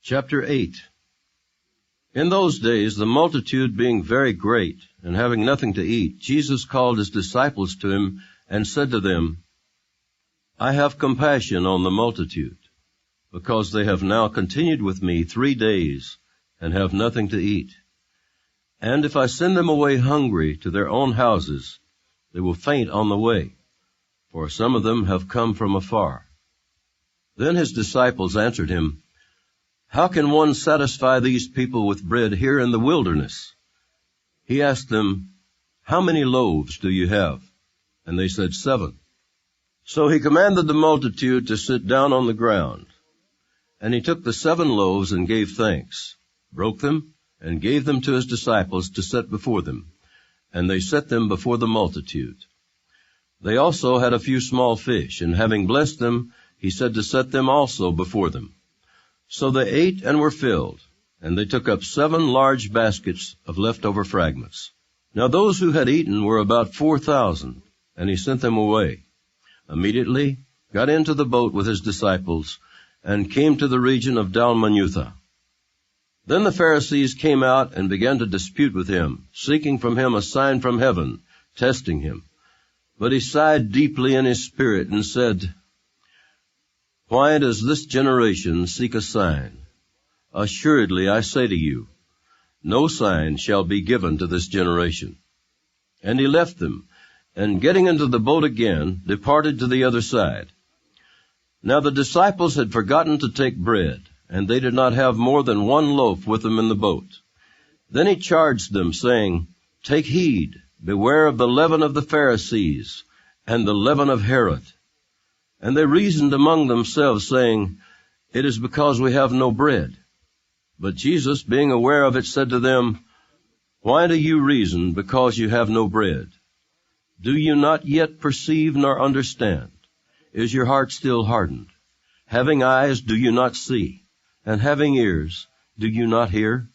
Chapter 8. In those days, the multitude being very great, and having nothing to eat, Jesus called his disciples to him, and said to them, I have compassion on the multitude, because they have now continued with me 3 days, and have nothing to eat. And if I send them away hungry to their own houses, they will faint on the way, for some of them have come from afar. Then his disciples answered him, How can one satisfy these people with bread here in the wilderness? He asked them, How many loaves do you have? And they said, 7. So he commanded the multitude to sit down on the ground. And he took the 7 loaves and gave thanks, broke them, and gave them to his disciples to set before them. And they set them before the multitude. They also had a few small fish, and having blessed them, he said to set them also before them. So they ate and were filled, and they took up 7 large baskets of leftover fragments. Now those who had eaten were about 4,000, and he sent them away. Immediately got into the boat with his disciples, and came to the region of Dalmanutha. Then the Pharisees came out and began to dispute with him, seeking from him a sign from heaven, testing him. But he sighed deeply in his spirit and said, Why does this generation seek a sign? Assuredly, I say to you, no sign shall be given to this generation. And he left them, and getting into the boat again, departed to the other side. Now the disciples had forgotten to take bread, and they did not have more than 1 loaf with them in the boat. Then he charged them, saying, Take heed, beware of the leaven of the Pharisees, and the leaven of Herod. And they reasoned among themselves, saying, It is because we have no bread. But Jesus, being aware of it, said to them, Why do you reason because you have no bread? Do you not yet perceive nor understand? Is your heart still hardened? Having eyes, do you not see? And having ears, do you not hear?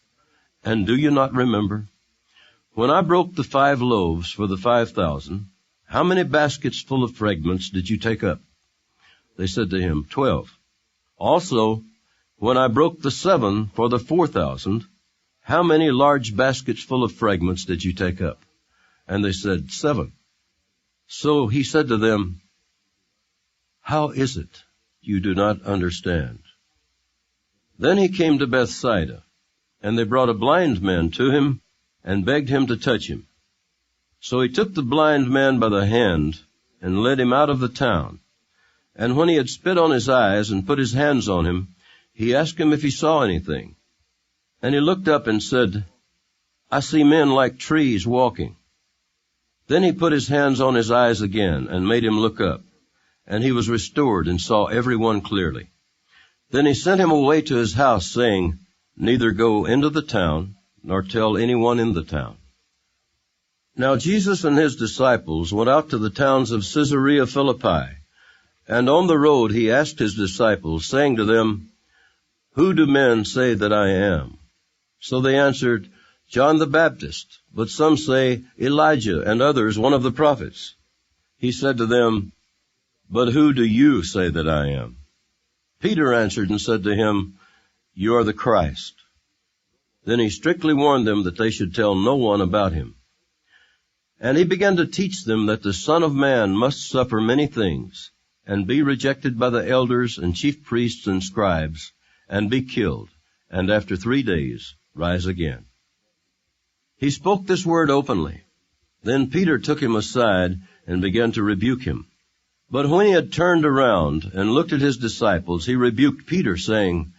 And do you not remember? When I broke the 5 loaves for the 5,000, how many baskets full of fragments did you take up? They said to him, 12. Also, when I broke the 7 for the 4,000, how many large baskets full of fragments did you take up? And they said, 7. So he said to them, How is it you do not understand? Then he came to Bethsaida, and they brought a blind man to him, and begged him to touch him. So he took the blind man by the hand, and led him out of the town. And when he had spit on his eyes and put his hands on him, he asked him if he saw anything. And he looked up and said, I see men like trees walking. Then he put his hands on his eyes again, and made him look up. And he was restored, and saw everyone clearly. Then he sent him away to his house, saying, Neither go into the town, nor tell anyone in the town. Now Jesus and his disciples went out to the towns of Caesarea Philippi, and on the road he asked his disciples, saying to them, Who do men say that I am? So they answered, John the Baptist, but some say Elijah, and others one of the prophets. He said to them, But who do you say that I am? Peter answered and said to him, You are the Christ. Then he strictly warned them that they should tell no one about him. And he began to teach them that the Son of Man must suffer many things, and be rejected by the elders and chief priests and scribes, and be killed, and after 3 days rise again. He spoke this word openly. Then Peter took him aside and began to rebuke him. But when he had turned around and looked at his disciples, he rebuked Peter, saying,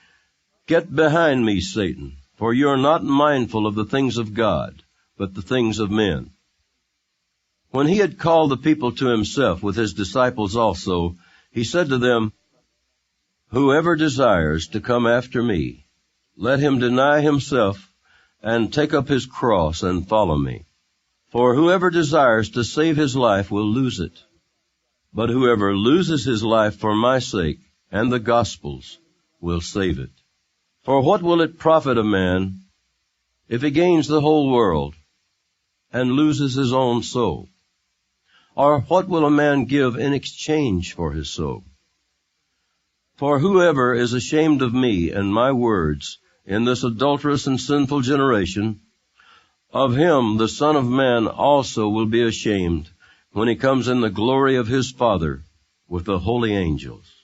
Get behind me, Satan, for you are not mindful of the things of God, but the things of men. When he had called the people to himself with his disciples also, he said to them, Whoever desires to come after me, let him deny himself and take up his cross and follow me. For whoever desires to save his life will lose it. But whoever loses his life for my sake and the gospel's will save it. For what will it profit a man if he gains the whole world and loses his own soul? Or what will a man give in exchange for his soul? For whoever is ashamed of me and my words in this adulterous and sinful generation, of him the Son of Man also will be ashamed when he comes in the glory of his Father with the holy angels.